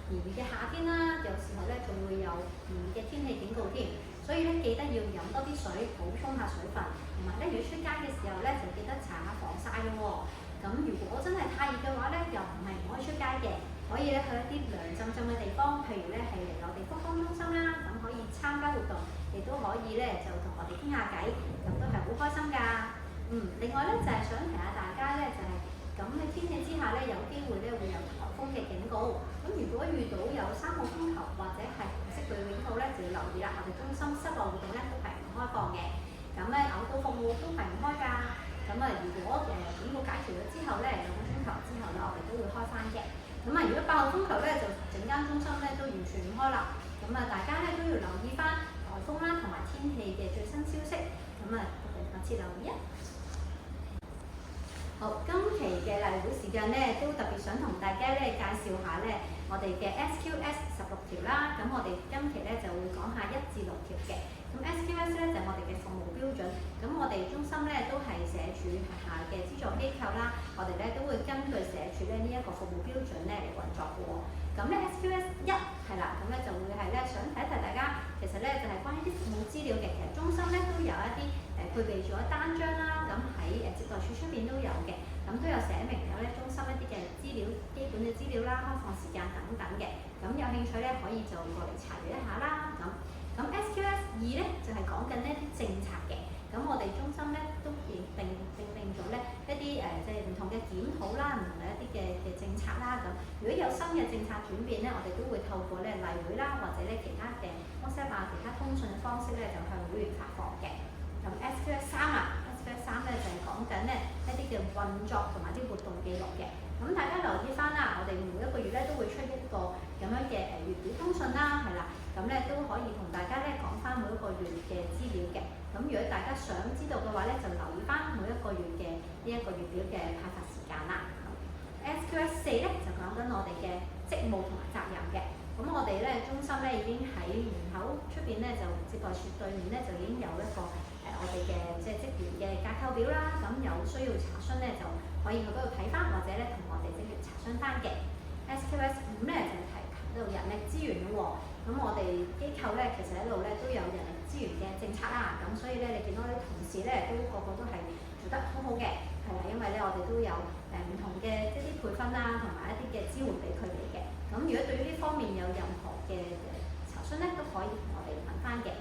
炎熱嘅夏天啦，有時候咧仲會有炎熱嘅天氣警告添。所以咧記得要飲多啲水，補充下水分，同埋咧如果出街嘅時候咧就記得搽下防曬咯喎。咁如果真係太熱嘅話咧，又唔可以出街嘅，可以咧去一啲涼浸浸嘅地方，譬如咧係嚟我哋福康中心啦，咁可以參加活動，亦都可以咧就同我哋傾下偈，咁都係好開心㗎。另外咧就係想提下大家咧，就係咁嘅天氣之下咧，有機會咧會有颱風嘅警告。咁如果遇到有3號風球或者係紅色暴雨警告咧，就要留意啦。我哋中心室內活動咧都係唔開放嘅。咁咧嘔吐服務都係唔開㗎。咁如果警告解除咗之後咧，2個鐘頭之後咧，我哋都會開翻嘅。咁如果8號風球咧，就整間中心咧都完全唔開啦。咁大家咧都要留意翻颱風啦同埋天氣嘅最新消息。咁我哋密切留意啊！好，今期嘅例會時間咧，都特別想同大家咧介紹下咧我哋嘅 SQS 16條啦。咁我哋今期咧就會講下1至6條嘅。咁 SQS 咧就係我哋嘅服務標準。咁我哋中心咧都係社署下嘅資助機構啦。我哋咧都會根據社署咧呢一個服務標準咧嚟運作嘅喎。咁咧 SQS 1係啦，咁咧就會係咧想提一提大家，其實咧就係關於啲服務資料嘅。其實中心咧都有一啲配備咗單張啦，咁喺接待處出邊都有嘅，咁都有寫明有咧中心一啲嘅資料、基本嘅資料啦、開放時間等等嘅。咁有興趣咧可以就過嚟查閱一下啦。咁 SQS 2咧就係講緊呢一啲政策嘅。咁我哋中心咧都訂定咗咧一啲即係唔同嘅檢討啦，唔同嘅一啲嘅政策啦。咁如果有新嘅政策轉變咧，我哋都會透過咧例會啦，或者咧其他嘅 WhatsApp 其他通訊嘅方式咧，就向會員發放嘅。咁 SQS 3啦 ，SQS 3咧就係講緊咧一啲嘅運作同埋啲活動記錄嘅。咁大家留意翻啦，我哋每一個月咧都會出一個咁樣嘅月表通訊啦，係啦。咁咧都可以同大家咧講翻每一個月嘅資料嘅。咁如果大家想知道嘅話咧，就留意翻每一個月嘅呢一個月表嘅派發時間啦。SQS 4咧就講緊我哋嘅職務同埋責任嘅。咁我哋咧中心咧已經喺門口出邊咧就接待處對面咧就已經有一個我哋嘅即係職員嘅架構表啦。咁有需要查詢咧就可以去嗰度睇翻，或者咧同我哋職員查詢翻嘅。SQS 5咧就係提及到人力資源嘅喎。咁我哋機構咧其實一路咧都有人力資源嘅政策啦。咁所以咧你見到啲同事咧都個都係做得好好嘅，係啦，因為咧我哋都有唔同嘅即係啲培訓啦，同埋一啲嘅支援俾佢哋嘅。咁如果對於呢方面有任何嘅查詢咧，都可以同我哋問翻嘅。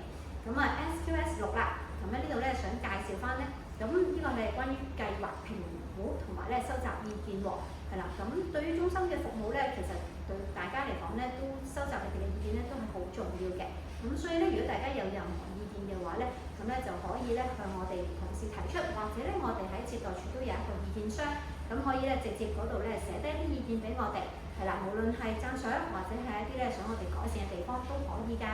咁SQS 6啦，咁咧呢度咧想介紹翻咧，咁呢個係關於計劃評估同埋咧收集意見喎，係啦。咁對於中心嘅服務咧，其實對大家嚟講咧，都收集佢哋嘅意見咧都係好重要嘅。咁所以咧，如果大家有任何意見嘅話咧，咁咧就可以咧向我哋同事提出，或者咧我哋喺接待處都有一個意見箱，咁可以咧直接嗰度咧寫低啲意見俾我哋。係啦，無論係讚賞或者係一啲咧想我哋改善嘅地方都可以㗎。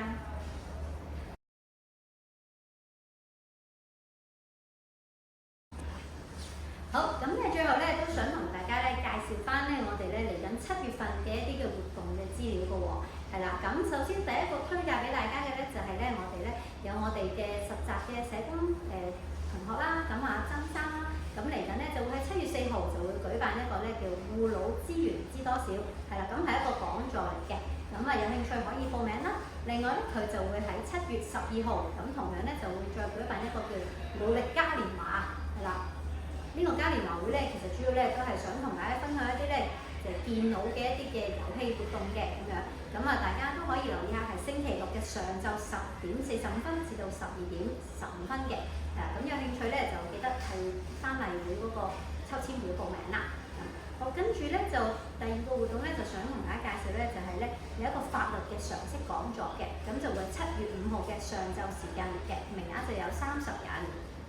好，咁最後咧都想同大家咧介紹翻咧我哋咧嚟緊7月份嘅一啲嘅活動嘅資料㗎喎。係啦，咁首先第一個推介俾大家嘅咧就係咧我哋咧有我哋嘅實習嘅社工同學啦，咁曾生啦。咁嚟緊咧就會喺7月4號就會舉辦一個咧叫護老資源知多少，係啦，咁係一個講座嚟嘅。咁有興趣可以報名啦。另外咧佢就會喺7月12號，咁同樣咧就會再舉辦一個叫努力嘉年華，係啦。呢個嘉年華會咧其實主要咧都係想同大家分享一啲咧電腦嘅一啲嘅遊戲活動嘅咁樣。咁大家都可以留意下，係星期六嘅上晝10:45至到12:15嘅。咁有興趣咧就記得係翻例會嗰個抽籤會報名啦。好，跟住咧就第二個活動咧就想同大家介紹咧就係咧有一個法律嘅常識講座嘅，咁就會7月5號嘅上晝時間嘅，名額就有30人。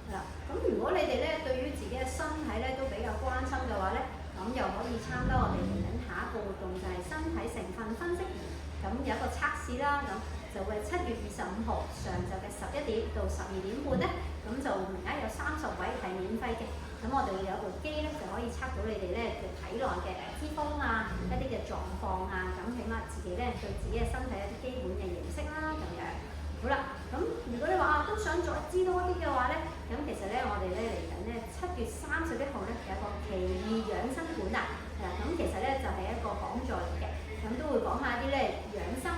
咁如果你哋咧對於自己嘅身體咧都比較關心嘅話咧，咁又可以參加我哋嚟緊下一個活動就係身體成分分析員，咁有一個測試啦，咁就會7月25號上晝嘅11點到12點半咧，咁就名額有30位係免費嘅。咁我哋會有部機咧就可以測到你哋咧嘅體內嘅脂肪啊，一啲嘅狀況啊，咁起碼自己咧對自己嘅身體一啲基本嘅認識啦咁樣。好啦，咁如果你話都想再知多啲嘅話咧，咁其實咧我哋咧嚟緊咧7月31號咧有個奇異養生館啊，係啦，咁其實咧就係一個講座嚟嘅，咁都會講下啲咧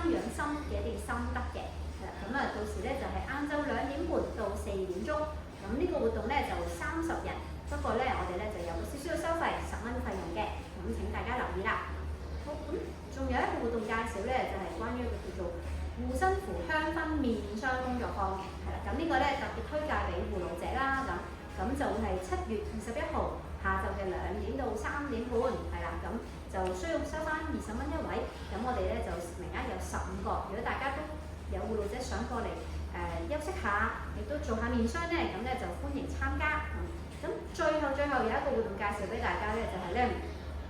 養心嘅一啲心得嘅，係啦，咁啊到時咧就係晏晝2點半到4點鐘，咁呢個活動咧就30人，不過咧我哋咧就有少少嘅收費10蚊費用嘅，咁請大家留意啦。好，咁仲有一個活動介紹咧，就係關於一個叫做護身符香薰面霜工作坊嘅，係啦，咁呢個咧特別推介俾護老者啦，咁就會係7月21號下晝嘅2點到3點半，係啦，咁就需要收翻20蚊一位，咁我哋咧就名額有15個，如果大家都有護老者想過嚟休息下，亦都做下面霜咧，咁咧就歡迎參加。咁最後有一個活動介紹俾大家咧，就係咧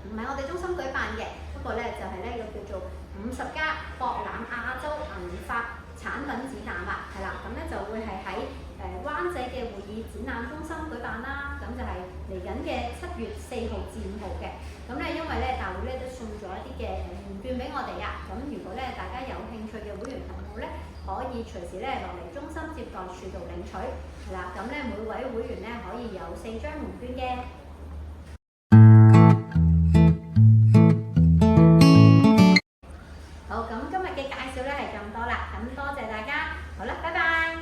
唔係我哋中心舉辦嘅，不過咧就係咧個叫做50+博覽亞洲銀髮產品展覽啊，係啦，咁咧就會係喺灣仔嘅會議展覽中心舉辦啦，咁就係嚟緊嘅7月4號至5號嘅。咁咧因為咧大會咧都送咗一啲嘅年券俾我哋啊，咁如果咧大家有興趣嘅會員朋友咧，可以隨時咧落嚟中心接待處度領取，係啦，咁咧每位會員咧可以有4張門券嘅。好，咁今日嘅介紹咧係咁多啦，咁多謝大家，好啦，拜拜。